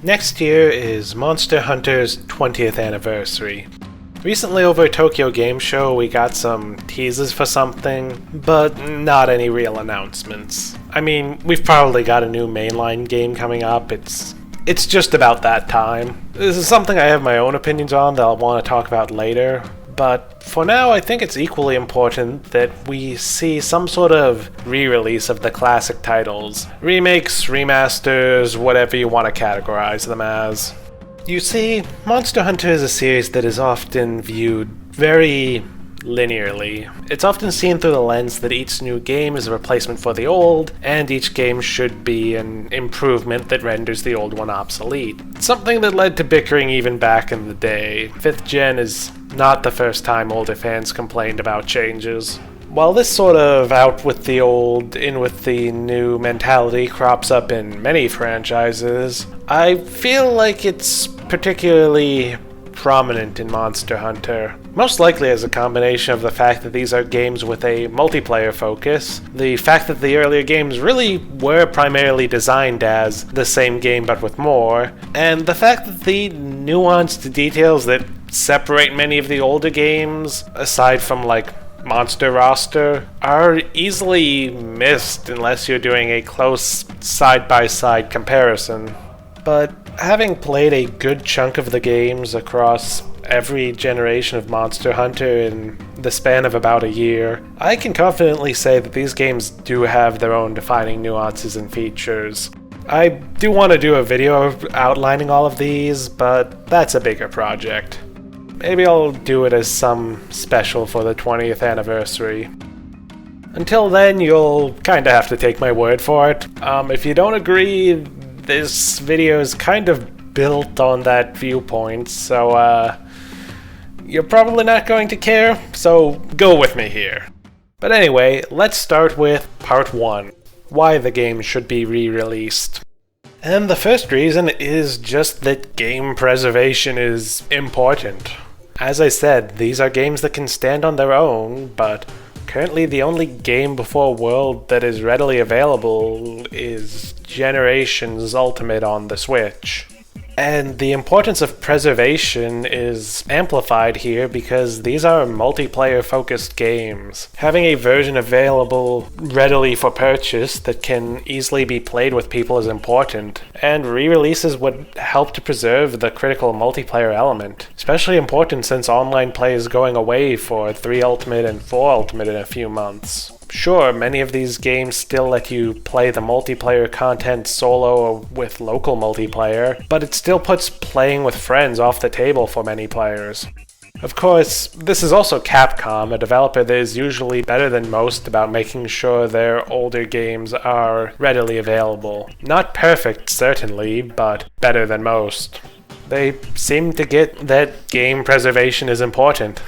Next year is Monster Hunter's 20th anniversary. Recently over at Tokyo Game Show we got some teases for something, but not any real announcements. I mean, we've probably got a new mainline game coming up, it's just about that time. This is something I have my own opinions on that I'll want to talk about later, but for now I think it's equally important that we see some sort of re-release of the classic titles. Remakes, remasters, whatever you want to categorize them as. You see, Monster Hunter is a series that is often viewed very linearly. It's often seen through the lens that each new game is a replacement for the old, and each game should be an improvement that renders the old one obsolete. Something that led to bickering even back in the day. 5th gen is not the first time older fans complained about changes. While this sort of out with the old, in with the new mentality crops up in many franchises, I feel like it's particularly prominent in Monster Hunter. Most likely as a combination of the fact that these are games with a multiplayer focus, the fact that the earlier games really were primarily designed as the same game but with more, and the fact that the nuanced details that separate many of the older games, aside from like monster roster, are easily missed unless you're doing a close side-by-side comparison. But having played a good chunk of the games across every generation of Monster Hunter in the span of about a year, I can confidently say that these games do have their own defining nuances and features. I do want to do a video outlining all of these, but that's a bigger project. Maybe I'll do it as some special for the 20th anniversary. Until then, you'll kinda have to take my word for it. If you don't agree, this video is kind of built on that viewpoint, so you're probably not going to care, so go with me here. But anyway, let's start with part 1, why the game should be re-released. And the first reason is just that game preservation is important. As I said, these are games that can stand on their own, but currently the only game before World that is readily available is Generations Ultimate on the Switch. And the importance of preservation is amplified here because these are multiplayer-focused games. Having a version available readily for purchase that can easily be played with people is important, and re-releases would help to preserve the critical multiplayer element. Especially important since online play is going away for 3 Ultimate and 4 Ultimate in a few months. Sure, many of these games still let you play the multiplayer content solo or with local multiplayer, but it still puts playing with friends off the table for many players. Of course, this is also Capcom, a developer that is usually better than most about making sure their older games are readily available. Not perfect, certainly, but better than most. They seem to get that game preservation is important.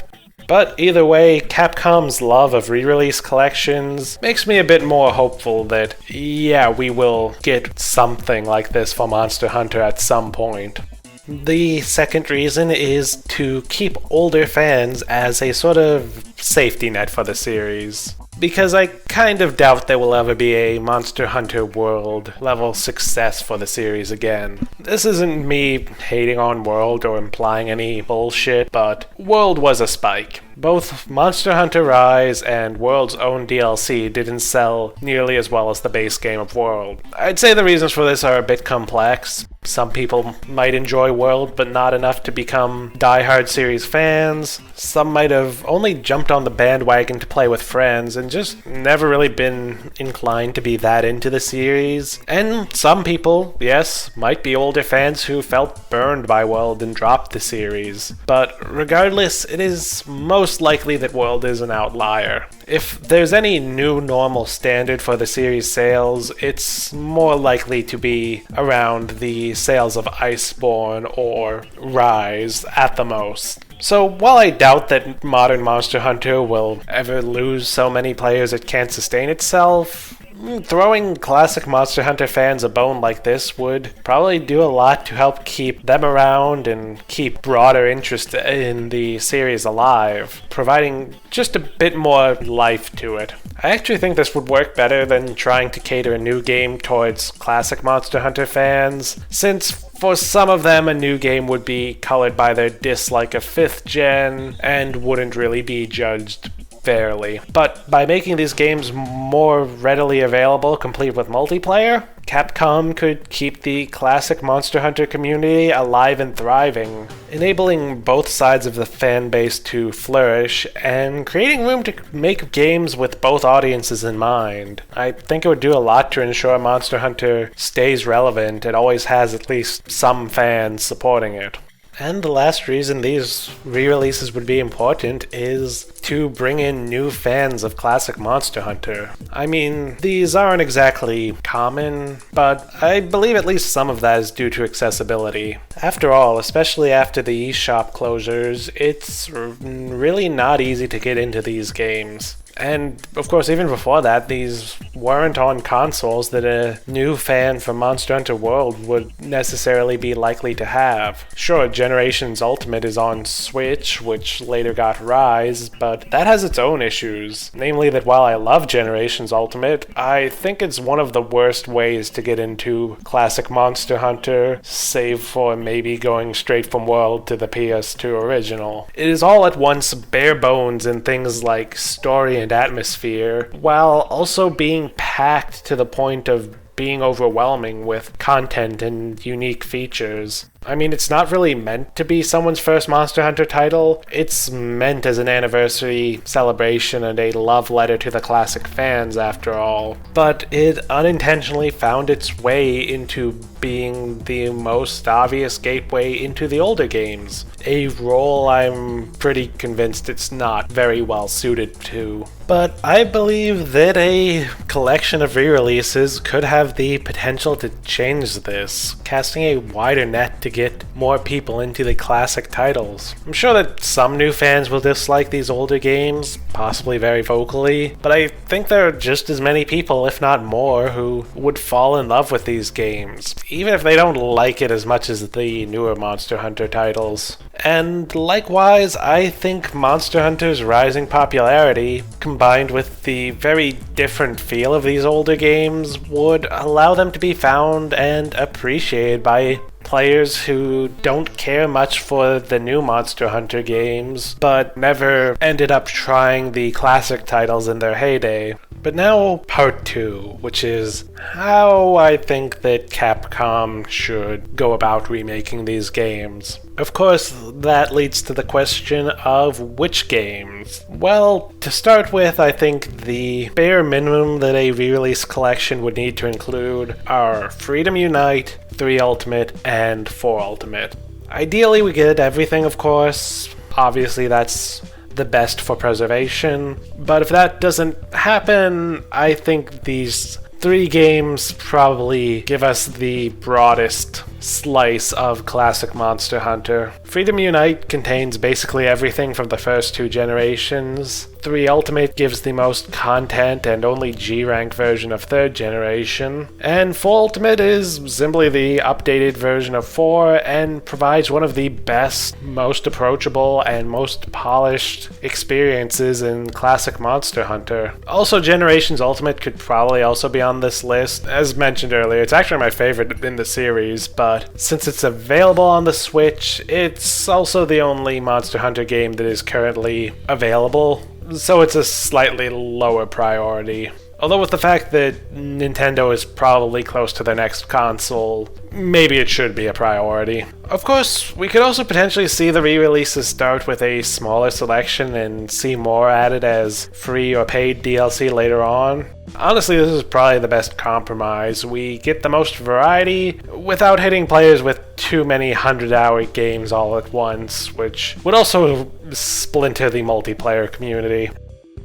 But either way, Capcom's love of re-release collections makes me a bit more hopeful that, yeah, we will get something like this for Monster Hunter at some point. The second reason is to keep older fans as a sort of safety net for the series. Because I kind of doubt there will ever be a Monster Hunter World level success for the series again. This isn't me hating on World or implying any bullshit, but World was a spike. Both Monster Hunter Rise and World's own DLC didn't sell nearly as well as the base game of World. I'd say the reasons for this are a bit complex. Some people might enjoy World, but not enough to become die-hard series fans. Some might have only jumped on the bandwagon to play with friends and just never really been inclined to be that into the series. And some people, yes, might be older fans who felt burned by World and dropped the series. But regardless, it is most likely that World is an outlier. If there's any new normal standard for the series sales, it's more likely to be around the sales of Iceborne or Rise at the most. So while I doubt that modern Monster Hunter will ever lose so many players it can't sustain itself, Throwing classic Monster Hunter fans a bone like this would probably do a lot to help keep them around and keep broader interest in the series alive, providing just a bit more life to it. I actually think this would work better than trying to cater a new game towards classic Monster Hunter fans, since for some of them a new game would be colored by their dislike of 5th gen and wouldn't really be judged fairly. But by making these games more readily available, complete with multiplayer, Capcom could keep the classic Monster Hunter community alive and thriving, enabling both sides of the fan base to flourish and creating room to make games with both audiences in mind. I think it would do a lot to ensure Monster Hunter stays relevant and always has at least some fans supporting it. And the last reason these re-releases would be important is to bring in new fans of classic Monster Hunter. I mean, these aren't exactly common, but I believe at least some of that is due to accessibility. After all, especially after the eShop closures, it's really not easy to get into these games. And, of course, even before that, these weren't on consoles that a new fan from Monster Hunter World would necessarily be likely to have. Sure, Generations Ultimate is on Switch, which later got Rise, but that has its own issues. Namely that while I love Generations Ultimate, I think it's one of the worst ways to get into classic Monster Hunter, save for maybe going straight from World to the PS2 original. It is all at once bare bones in things like story and atmosphere, while also being packed to the point of being overwhelming with content and unique features. I mean, it's not really meant to be someone's first Monster Hunter title. It's meant as an anniversary celebration and a love letter to the classic fans, after all. But it unintentionally found its way into being the most obvious gateway into the older games, a role I'm pretty convinced it's not very well suited to. But I believe that a collection of re-releases could have the potential to change this, casting a wider net to get more people into the classic titles. I'm sure that some new fans will dislike these older games, possibly very vocally, but I think there are just as many people, if not more, who would fall in love with these games, even if they don't like it as much as the newer Monster Hunter titles. And likewise, I think Monster Hunter's rising popularity, combined with the very different feel of these older games, would allow them to be found and appreciated by players who don't care much for the new Monster Hunter games, but never ended up trying the classic titles in their heyday. But now, part 2, which is how I think that Capcom should go about remaking these games. Of course, that leads to the question of which games. Well, to start with, I think the bare minimum that a re-release collection would need to include are Freedom Unite, 3 Ultimate, and 4 Ultimate. Ideally, we get everything, of course. Obviously, that's the best for preservation. But if that doesn't happen, I think these 3 games probably give us the broadest slice of classic Monster Hunter. Freedom Unite contains basically everything from the first 2 generations. 3 Ultimate gives the most content and only G-rank version of 3rd generation. And 4 Ultimate is simply the updated version of 4 and provides one of the best, most approachable, and most polished experiences in classic Monster Hunter. Also, Generations Ultimate could probably also be on this list. As mentioned earlier, it's actually my favorite in the series, but since it's available on the Switch, it's also the only Monster Hunter game that is currently available, so it's a slightly lower priority. Although with the fact that Nintendo is probably close to their next console, maybe it should be a priority. Of course, we could also potentially see the re-releases start with a smaller selection and see more added as free or paid DLC later on. Honestly, this is probably the best compromise. We get the most variety without hitting players with too many 100-hour games all at once, which would also splinter the multiplayer community.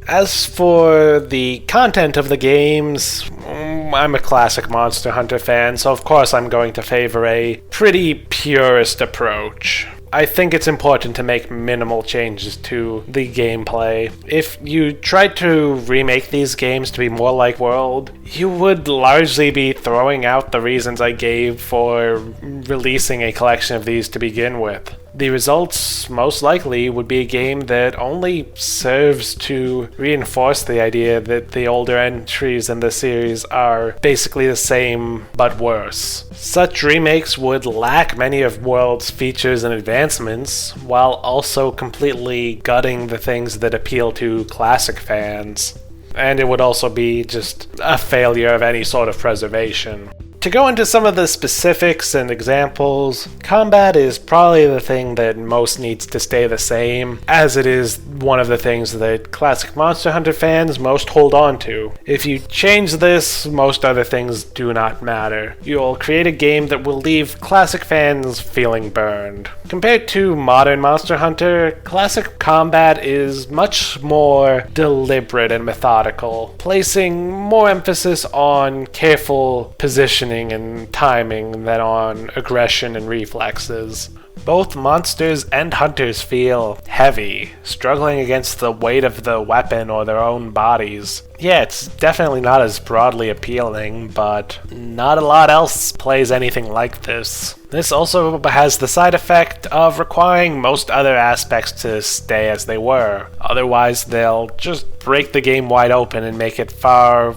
As for the content of the games, I'm a classic Monster Hunter fan, so of course I'm going to favor a pretty purist approach. I think it's important to make minimal changes to the gameplay. If you tried to remake these games to be more like World, you would largely be throwing out the reasons I gave for releasing a collection of these to begin with. The results, most likely, would be a game that only serves to reinforce the idea that the older entries in the series are basically the same, but worse. Such remakes would lack many of World's features and advancements, while also completely gutting the things that appeal to classic fans. And it would also be just a failure of any sort of preservation. To go into some of the specifics and examples, combat is probably the thing that most needs to stay the same, as it is one of the things that classic Monster Hunter fans most hold on to. If you change this, most other things do not matter. You'll create a game that will leave classic fans feeling burned. Compared to modern Monster Hunter, classic combat is much more deliberate and methodical, placing more emphasis on careful positioning and timing than on aggression and reflexes. Both monsters and hunters feel heavy, struggling against the weight of the weapon or their own bodies. Yeah, it's definitely not as broadly appealing, but not a lot else plays anything like this. This also has the side effect of requiring most other aspects to stay as they were. Otherwise, they'll just break the game wide open and make it far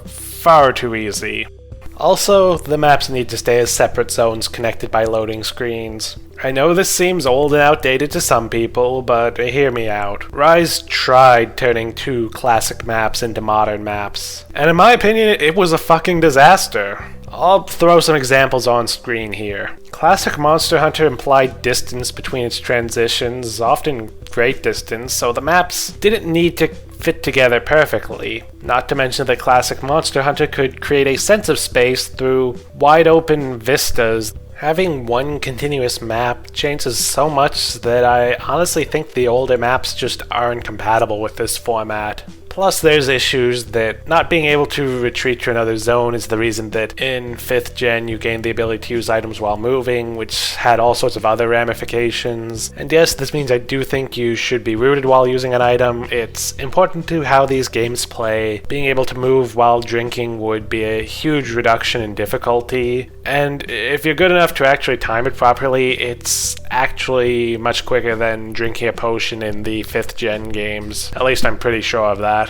too easy. Also, the maps need to stay as separate zones connected by loading screens. I know this seems old and outdated to some people, but hear me out. Rise tried turning 2 classic maps into modern maps, and in my opinion, it was a fucking disaster. I'll throw some examples on screen here. Classic Monster Hunter implied distance between its transitions, often great distance, so the maps didn't need to fit together perfectly. Not to mention that classic Monster Hunter could create a sense of space through wide open vistas. Having one continuous map changes so much that I honestly think the older maps just aren't compatible with this format. Plus, there's issues that not being able to retreat to another zone is the reason that in 5th gen you gained the ability to use items while moving, which had all sorts of other ramifications. And yes, this means I do think you should be rooted while using an item. It's important to how these games play. Being able to move while drinking would be a huge reduction in difficulty. And if you're good enough to actually time it properly, it's actually much quicker than drinking a potion in the 5th gen games. At least I'm pretty sure of that.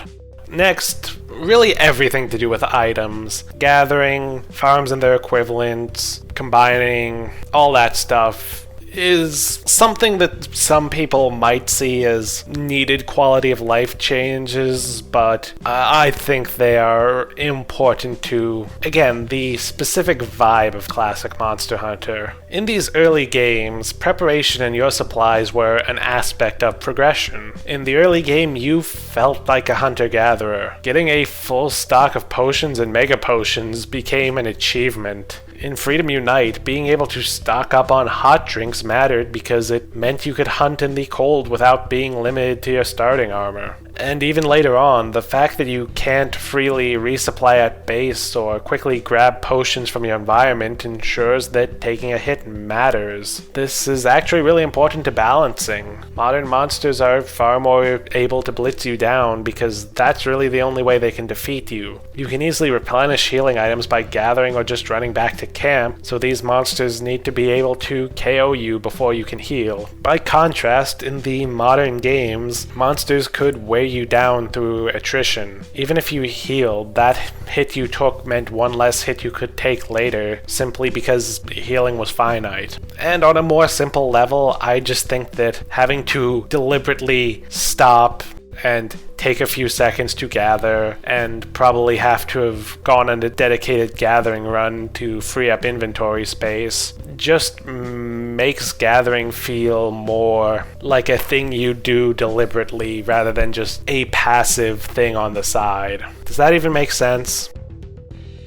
Next, really everything to do with items. Gathering, farms and their equivalents, combining, all that stuff is something that some people might see as needed quality of life changes, but I think they are important to, again, the specific vibe of classic Monster Hunter. In these early games, preparation and your supplies were an aspect of progression. In the early game, you felt like a hunter-gatherer. Getting a full stock of potions and mega potions became an achievement. In Freedom Unite, being able to stock up on hot drinks mattered because it meant you could hunt in the cold without being limited to your starting armor. And even later on, the fact that you can't freely resupply at base or quickly grab potions from your environment ensures that taking a hit matters. This is actually really important to balancing. Modern monsters are far more able to blitz you down because that's really the only way they can defeat you. You can easily replenish healing items by gathering or just running back to camp, so these monsters need to be able to KO you before you can heal. By contrast, in the modern games, monsters could wear you down through attrition. Even if you healed, that hit you took meant one less hit you could take later, simply because healing was finite. And on a more simple level, I just think that having to deliberately stop and take a few seconds to gather, and probably have to have gone on a dedicated gathering run to free up inventory space, just makes gathering feel more like a thing you do deliberately rather than just a passive thing on the side. Does that even make sense?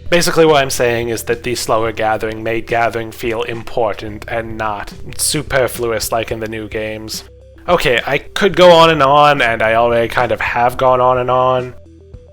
Basically what I'm saying is that the slower gathering made gathering feel important and not superfluous like in the new games. Okay, I could go on, and I already kind of have gone on,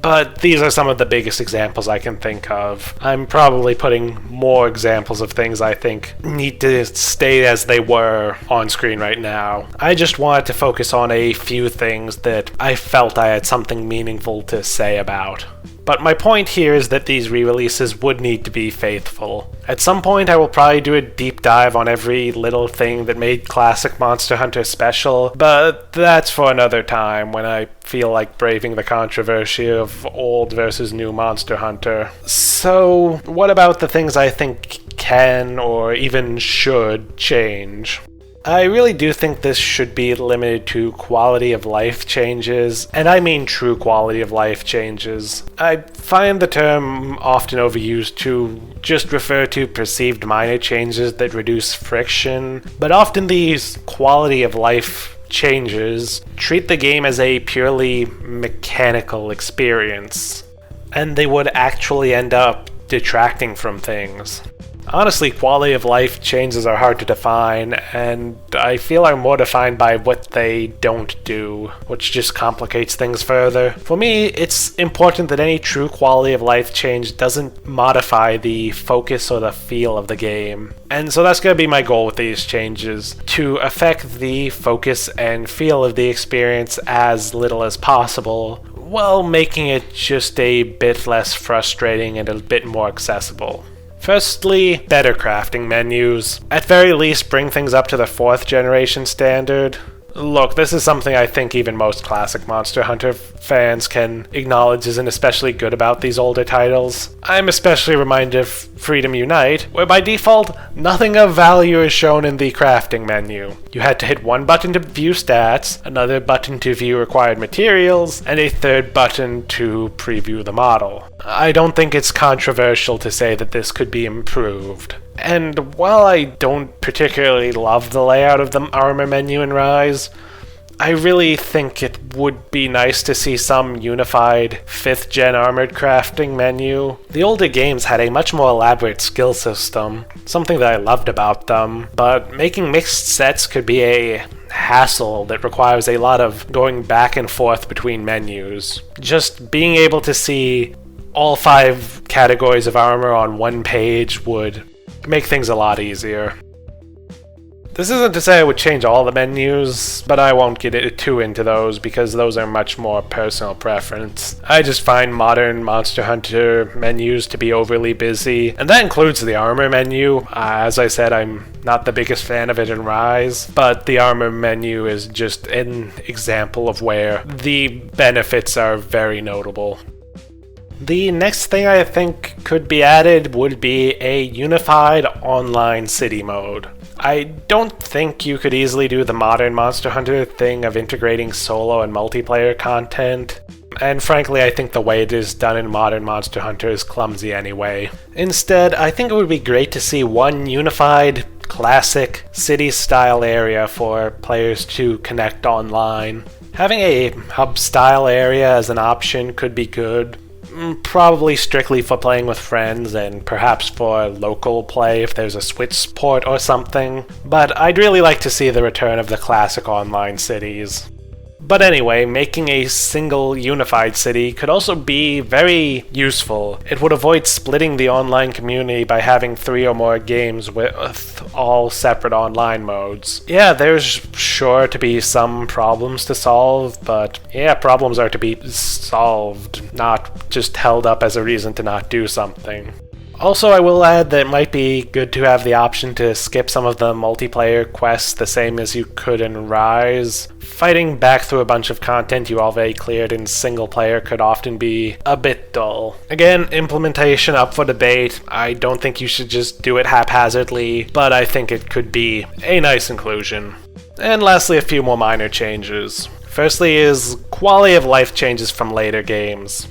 But these are some of the biggest examples I can think of. I'm probably putting more examples of things I think need to stay as they were on screen right now. I just wanted to focus on a few things that I felt I had something meaningful to say about. But my point here is that these re-releases would need to be faithful. At some point I will probably do a deep dive on every little thing that made classic Monster Hunter special, but that's for another time when I feel like braving the controversy of old versus new Monster Hunter. So, what about the things I think can or even should change? I really do think this should be limited to quality of life changes, and I mean true quality of life changes. I find the term often overused to just refer to perceived minor changes that reduce friction, but often these quality of life changes treat the game as a purely mechanical experience, and they would actually end up detracting from things. Honestly, quality of life changes are hard to define, and I feel are more defined by what they don't do, which just complicates things further. For me, it's important that any true quality of life change doesn't modify the focus or the feel of the game. And so that's going to be my goal with these changes, to affect the focus and feel of the experience as little as possible, while making it just a bit less frustrating and a bit more accessible. Firstly, better crafting menus. At very least, bring things up to the 4th generation standard. Look, this is something I think even most classic Monster Hunter fans can acknowledge isn't especially good about these older titles. I'm especially reminded of Freedom Unite, where by default, nothing of value is shown in the crafting menu. You had to hit one button to view stats, another button to view required materials, and a third button to preview the model. I don't think it's controversial to say that this could be improved. And while I don't particularly love the layout of the armor menu in Rise, I really think it would be nice to see some unified 5th gen armored crafting menu. The older games had a much more elaborate skill system, something that I loved about them, but making mixed sets could be a hassle that requires a lot of going back and forth between menus. Just being able to see all 5 categories of armor on one page would make things a lot easier. This isn't to say I would change all the menus, but I won't get too into those because those are much more personal preference. I just find modern Monster Hunter menus to be overly busy, and that includes the armor menu. As I said, I'm not the biggest fan of it in Rise, but the armor menu is just an example of where the benefits are very notable. The next thing I think could be added would be a unified online city mode. I don't think you could easily do the modern Monster Hunter thing of integrating solo and multiplayer content, and frankly I think the way it is done in modern Monster Hunter is clumsy anyway. Instead, I think it would be great to see one unified, classic, city-style area for players to connect online. Having a hub-style area as an option could be good. Probably strictly for playing with friends and perhaps for local play if there's a Switch port or something, but I'd really like to see the return of the classic online cities. But anyway, making a single unified city could also be very useful. It would avoid splitting the online community by having 3 or more games with all separate online modes. Yeah, there's sure to be some problems to solve, but yeah, problems are to be solved, not just held up as a reason to not do something. Also, I will add that it might be good to have the option to skip some of the multiplayer quests the same as you could in Rise. Fighting back through a bunch of content you already cleared in single player could often be a bit dull. Again, implementation up for debate. I don't think you should just do it haphazardly, but I think it could be a nice inclusion. And lastly, a few more minor changes. Firstly is quality of life changes from later games.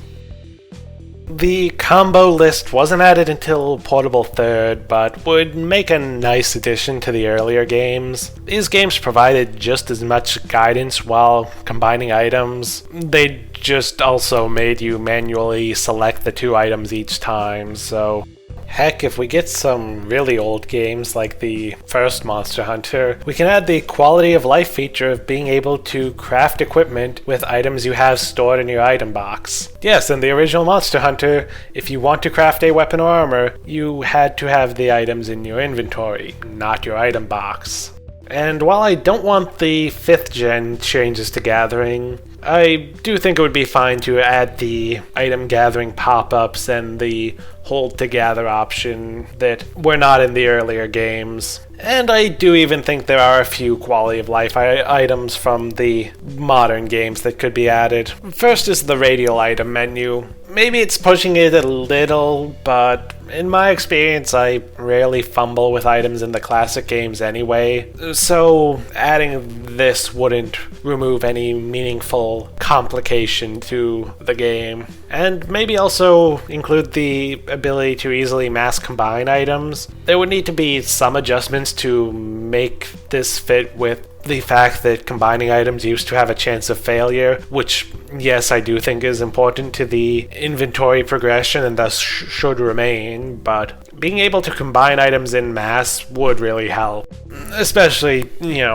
The combo list wasn't added until Portable 3rd, but would make a nice addition to the earlier games. These games provided just as much guidance while combining items. They just also made you manually select the 2 items each time, so Heck, if we get some really old games like the first Monster Hunter, we can add the quality of life feature of being able to craft equipment with items you have stored in your item box. Yes, in the original Monster Hunter, if you want to craft a weapon or armor, you had to have the items in your inventory, not your item box. And while I don't want the 5th gen changes to gathering, I do think it would be fine to add the item gathering pop-ups and the hold to gather option that were not in the earlier games. And I do even think there are a few quality of life items from the modern games that could be added. First is the radial item menu. Maybe it's pushing it a little, but in my experience, I rarely fumble with items in the classic games anyway, so adding this wouldn't remove any meaningful complication to the game. And maybe also include the ability to easily mass combine items. There would need to be some adjustments to make this fit with the fact that combining items used to have a chance of failure, which, yes, I do think is important to the inventory progression and thus should remain, but being able to combine items in mass would really help. Especially,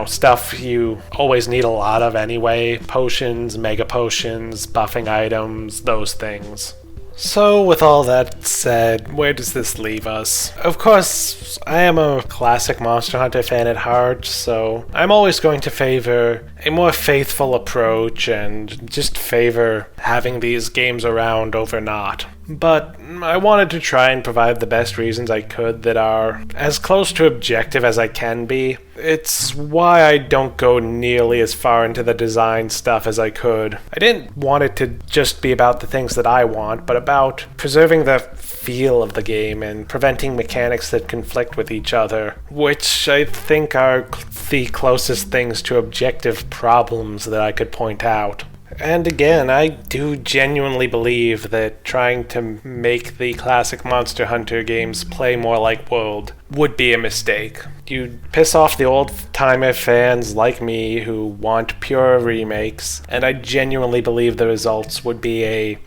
stuff you always need a lot of anyway. Potions, mega potions, buffing items, those things. So, with all that said, where does this leave us? Of course, I am a classic Monster Hunter fan at heart, so I'm always going to favor a more faithful approach and just favor having these games around over not. But I wanted to try and provide the best reasons I could that are as close to objective as I can be. It's why I don't go nearly as far into the design stuff as I could. I didn't want it to just be about the things that I want, but about preserving the feel of the game and preventing mechanics that conflict with each other, which I think are the closest things to objective problems that I could point out. And again, I do genuinely believe that trying to make the classic Monster Hunter games play more like World would be a mistake. You'd piss off the old-timer fans like me who want pure remakes, and I genuinely believe the results would be a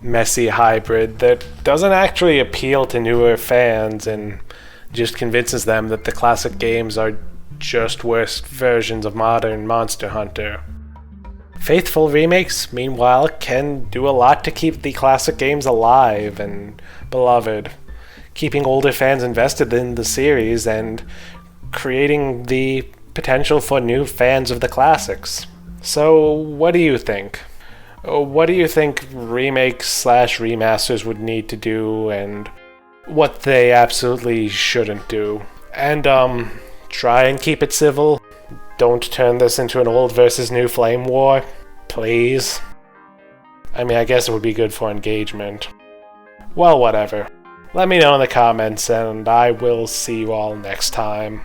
messy hybrid that doesn't actually appeal to newer fans and just convinces them that the classic games are just worse versions of modern Monster Hunter. Faithful remakes, meanwhile, can do a lot to keep the classic games alive and beloved, keeping older fans invested in the series and creating the potential for new fans of the classics. So, what do you think? What do you think remakes/remasters would need to do and what they absolutely shouldn't do? And, try and keep it civil. Don't turn this into an old versus new flame war, please. I mean, I guess it would be good for engagement. Well, whatever. Let me know in the comments, and I will see you all next time.